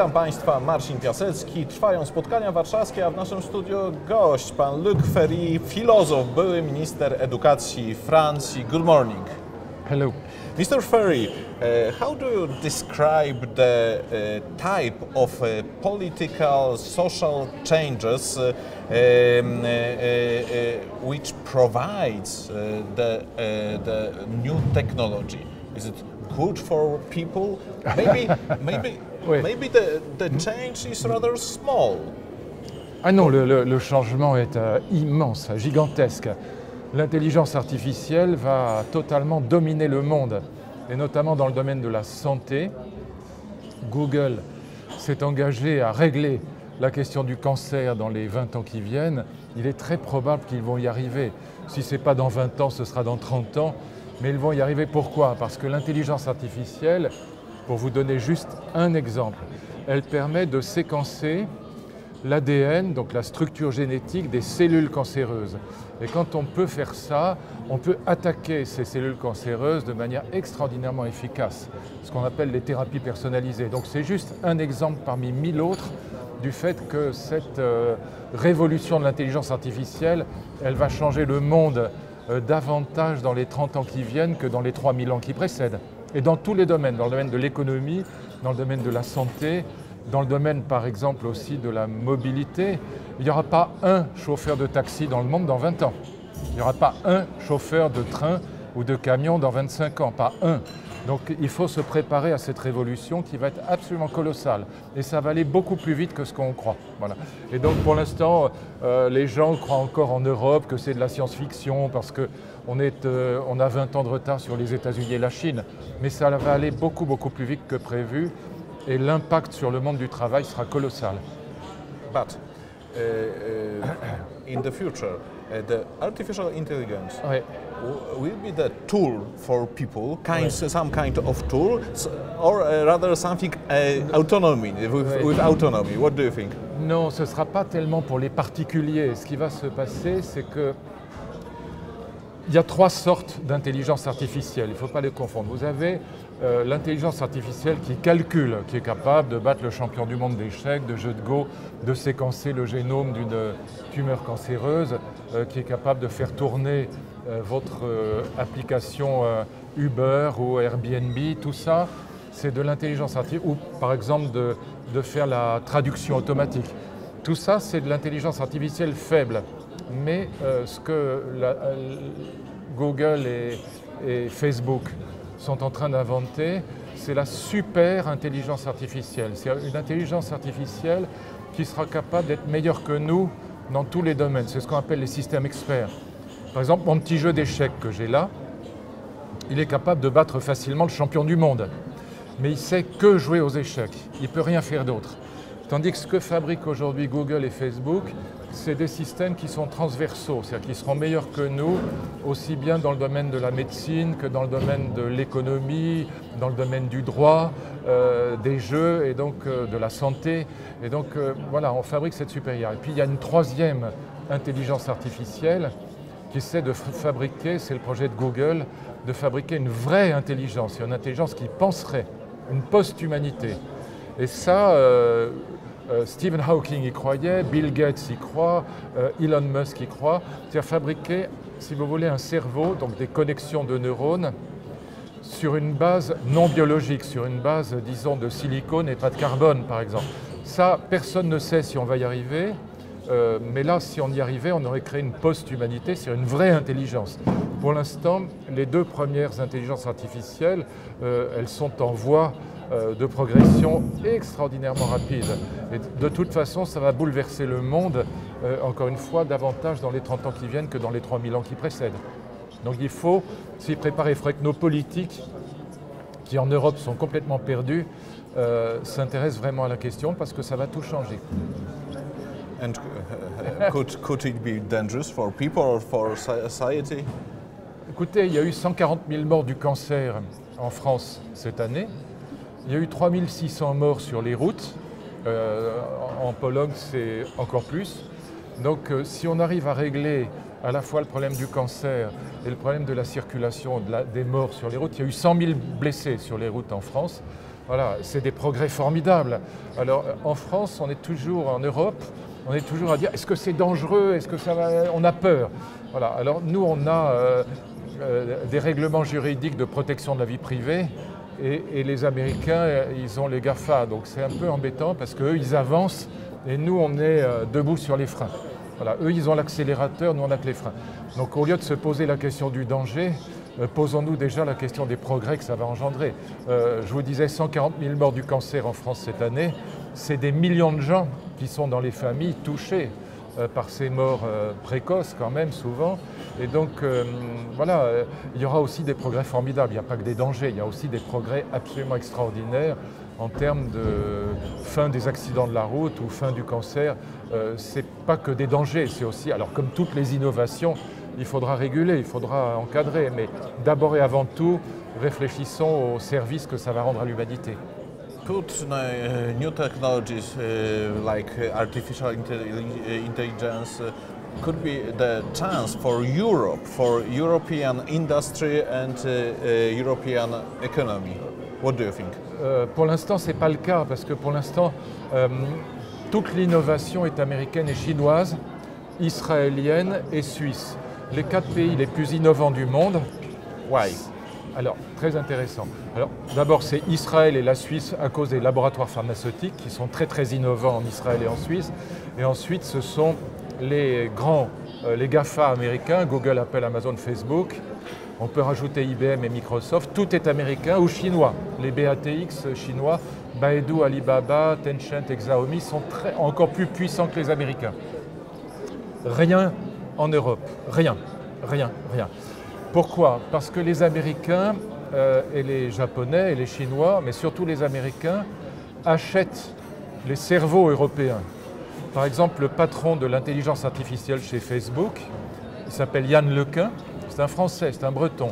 Witam Państwa, Marcin Piasecki. Trwają spotkania warszawskie, a w naszym studiu gość, pan Luc Ferry, filozof, były minister edukacji Francji. Good morning. Hello. Mr. Ferry, how do you describe the type of political, social changes which provides the new technology? Is it good for people? Maybe the change is rather small. Ah non, le changement est immense, gigantesque. L'intelligence artificielle va totalement dominer le monde, et notamment dans le domaine de la santé. Google s'est engagé à régler la question du cancer dans les 20 ans qui viennent. Il est très probable qu'ils vont y arriver. Si ce n'est pas dans 20 ans, ce sera dans 30 ans. Mais ils vont y arriver. Pourquoi? Parce que l'intelligence artificielle, pour vous donner juste un exemple, elle permet de séquencer l'ADN, donc la structure génétique des cellules cancéreuses. Et quand on peut faire ça, on peut attaquer ces cellules cancéreuses de manière extraordinairement efficace, ce qu'on appelle les thérapies personnalisées. Donc c'est juste un exemple parmi 1000 autres du fait que cette révolution de l'intelligence artificielle, elle va changer le monde davantage dans les 30 ans qui viennent que dans les 3000 ans qui précèdent. Et dans tous les domaines, dans le domaine de l'économie, dans le domaine de la santé, dans le domaine par exemple aussi de la mobilité, il n'y aura pas un chauffeur de taxi dans le monde dans 20 ans. Il n'y aura pas un chauffeur de train ou de camion dans 25 ans, pas un. Donc il faut se préparer à cette révolution qui va être absolument colossale. Et ça va aller beaucoup plus vite que ce qu'on croit. Voilà. Et donc pour l'instant, les gens croient encore en Europe que c'est de la science-fiction parce qu'on a 20 ans de retard sur les États-Unis et la Chine. Mais ça va aller beaucoup plus vite que prévu. Et l'impact sur le monde du travail sera colossal. But in the future, the artificial intelligence will be the tool for people, some kind of tool, or rather something autonomy, with autonomy. What do you think? Non, ce ne sera pas tellement pour les particuliers. Ce qui va se passer, c'est que il y a 3 sortes d'intelligence artificielle, il ne faut pas les confondre. Vous avez l'intelligence artificielle qui calcule, qui est capable de battre le champion du monde d'échecs, de jeux de Go, de séquencer le génome d'une tumeur cancéreuse, qui est capable de faire tourner votre application Uber ou Airbnb, tout ça, c'est de l'intelligence artificielle, ou par exemple de faire la traduction automatique. Tout ça, c'est de l'intelligence artificielle faible. Mais ce que Google et Facebook sont en train d'inventer, c'est la super intelligence artificielle. C'est une intelligence artificielle qui sera capable d'être meilleure que nous dans tous les domaines. C'est ce qu'on appelle les systèmes experts. Par exemple, mon petit jeu d'échecs que j'ai là, il est capable de battre facilement le champion du monde. Mais il sait que jouer aux échecs. Il ne peut rien faire d'autre. Tandis que ce que fabriquent aujourd'hui Google et Facebook, c'est des systèmes qui sont transversaux, c'est-à-dire qui seront meilleurs que nous, aussi bien dans le domaine de la médecine que dans le domaine de l'économie, dans le domaine du droit, des jeux et donc de la santé. Et donc voilà, on fabrique cette supérieure. Et puis il y a une 3e intelligence artificielle qui essaie de fabriquer, c'est le projet de Google, de fabriquer une vraie intelligence, une intelligence qui penserait, une post-humanité. Et ça, Stephen Hawking y croyait, Bill Gates y croit, Elon Musk y croit. C'est-à-dire fabriquer, si vous voulez, un cerveau, donc des connexions de neurones, sur une base non biologique, sur une base, disons, de silicone et pas de carbone, par exemple. Ça, personne ne sait si on va y arriver, mais là, si on y arrivait, on aurait créé une post-humanité, c'est une vraie intelligence. Pour l'instant, les 2 premières intelligences artificielles, elles sont en voie de progression extraordinairement rapide. Et de toute façon, ça va bouleverser le monde, encore une fois, davantage dans les 30 ans qui viennent que dans les 3000 ans qui précèdent. Donc il faut s'y préparer. Il faudrait que nos politiques, qui en Europe sont complètement perdus, s'intéressent vraiment à la question parce que ça va tout changer. And could it be dangerous for people or for society? Écoutez, il y a eu 140 000 morts du cancer en France cette année. Il y a eu 3600 morts sur les routes. En Pologne, c'est encore plus. Donc si on arrive à régler à la fois le problème du cancer et le problème de la circulation, des morts sur les routes, il y a eu 100 000 blessés sur les routes en France. Voilà, c'est des progrès formidables. Alors en France, on est toujours, en Europe, on est toujours à dire est-ce que c'est dangereux, est-ce que ça va, on a peur. Voilà, alors nous on a des règlements juridiques de protection de la vie privée et les Américains, ils ont les GAFA, donc c'est un peu embêtant parce qu'eux ils avancent et nous on est debout sur les freins. Voilà, eux ils ont l'accélérateur, nous on n'a que les freins. Donc au lieu de se poser la question du danger, posons-nous déjà la question des progrès que ça va engendrer. Je vous disais 140 000 morts du cancer en France cette année, c'est des millions de gens qui sont dans les familles touchés par ces morts précoces quand même souvent. Et donc voilà, il y aura aussi des progrès formidables, il n'y a pas que des dangers, il y a aussi des progrès absolument extraordinaires en termes de fin des accidents de la route ou fin du cancer. C'est pas que des dangers, c'est aussi, alors comme toutes les innovations, il faudra réguler, il faudra encadrer, mais d'abord et avant tout, réfléchissons au service que ça va rendre à l'humanité. Could new technologies like artificial intelligence could be the chance for Europe, for European industry and European economy? What do you think? Pour l'instant, ce n'est pas le cas, parce que pour l'instant, toute l'innovation est américaine et chinoise, israélienne et suisse. Les 4 pays les plus innovants du monde. Why? Alors, très intéressant. Alors, d'abord, c'est Israël et la Suisse à cause des laboratoires pharmaceutiques qui sont très très innovants en Israël et en Suisse. Et ensuite, ce sont les grands, les GAFA américains, Google, Apple, Amazon, Facebook. On peut rajouter IBM et Microsoft. Tout est américain ou chinois. Les BATX chinois, Baidu, Alibaba, Tencent et Xiaomi sont encore plus puissants que les Américains. Rien en Europe. Rien. Rien. Rien. Pourquoi? Parce que les Américains et les Japonais et les Chinois, mais surtout les Américains, achètent les cerveaux européens. Par exemple, le patron de l'intelligence artificielle chez Facebook, il s'appelle Yann Lequin, c'est un Français, c'est un Breton.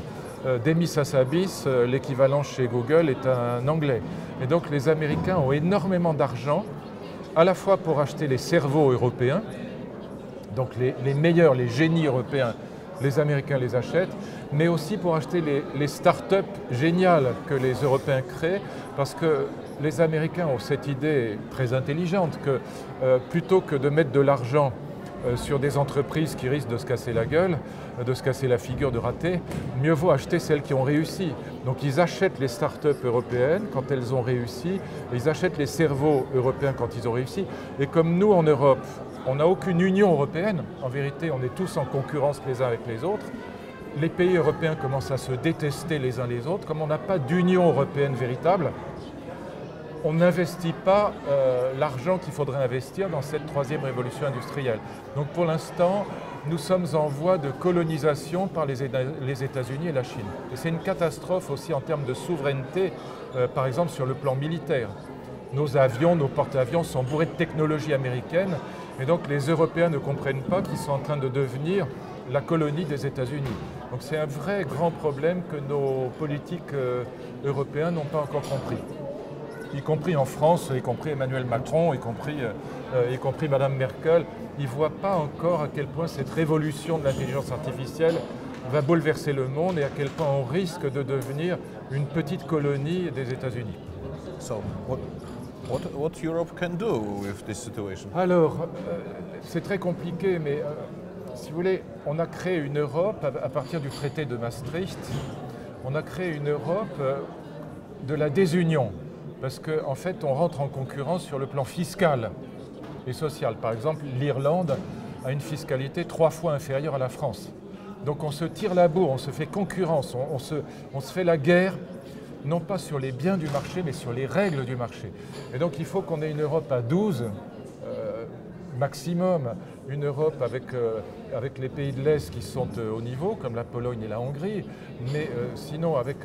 Demis Hassabis, l'équivalent chez Google, est un Anglais. Et donc les Américains ont énormément d'argent, à la fois pour acheter les cerveaux européens, donc les meilleurs, les génies européens, les Américains les achètent, mais aussi pour acheter les start-up géniales que les Européens créent, parce que les Américains ont cette idée très intelligente que plutôt que de mettre de l'argent sur des entreprises qui risquent de se casser la gueule, de se casser la figure, de rater, mieux vaut acheter celles qui ont réussi. Donc ils achètent les start-up européennes quand elles ont réussi, et ils achètent les cerveaux européens quand ils ont réussi. Et comme nous en Europe, on n'a aucune union européenne, en vérité on est tous en concurrence les uns avec les autres, les pays européens commencent à se détester les uns les autres, comme on n'a pas d'union européenne véritable, on n'investit pas l'argent qu'il faudrait investir dans cette 3e révolution industrielle. Donc pour l'instant, nous sommes en voie de colonisation par les États-Unis et la Chine. Et c'est une catastrophe aussi en termes de souveraineté, par exemple sur le plan militaire. Nos avions, nos porte-avions sont bourrés de technologie américaine, et donc les Européens ne comprennent pas qu'ils sont en train de devenir la colonie des États-Unis. Donc c'est un vrai grand problème que nos politiques européens n'ont pas encore compris. Y compris en France, y compris Emmanuel Macron, y compris Madame Merkel, ils ne voient pas encore à quel point cette révolution de l'intelligence artificielle va bouleverser le monde et à quel point on risque de devenir une petite colonie des États-Unis. So, what Europe can do with this situation? Alors, c'est très compliqué, mais si vous voulez, on a créé une Europe à partir du traité de Maastricht. On a créé une Europe de la désunion. Parce qu'en fait, on rentre en concurrence sur le plan fiscal et social. Par exemple, l'Irlande a une fiscalité 3 fois inférieure à la France. Donc on se tire la bourre, on se fait concurrence, on se fait la guerre, non pas sur les biens du marché, mais sur les règles du marché. Et donc il faut qu'on ait une Europe à 12 maximum, une Europe avec les pays de l'Est qui sont au niveau, comme la Pologne et la Hongrie, mais sinon avec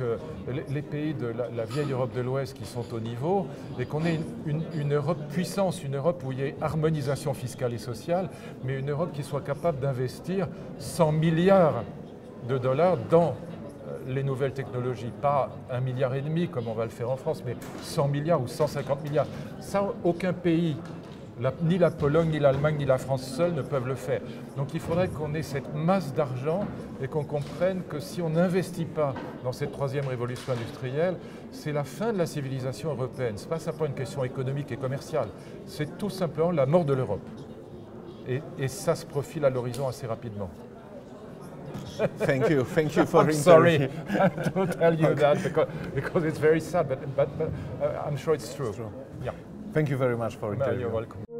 les pays de la vieille Europe de l'Ouest qui sont au niveau, et qu'on ait une Europe puissance, une Europe où il y ait harmonisation fiscale et sociale, mais une Europe qui soit capable d'investir 100 milliards de dollars dans les nouvelles technologies, pas 1,5 milliard comme on va le faire en France, mais 100 milliards ou 150 milliards. Ça, aucun pays Ni la Pologne, ni l'Allemagne, ni la France seules ne peuvent le faire. Donc il faudrait qu'on ait cette masse d'argent et qu'on comprenne que si on n'investit pas dans cette troisième révolution industrielle, c'est la fin de la civilisation européenne. Ce n'est pas simplement une question économique et commerciale, c'est tout simplement la mort de l'Europe. Et ça se profile à l'horizon assez rapidement. Thank you for I'm sorry to tell you that because it's very sad, but I'm sure it's true. Yeah. Thank you very much for interviewing. You're welcome.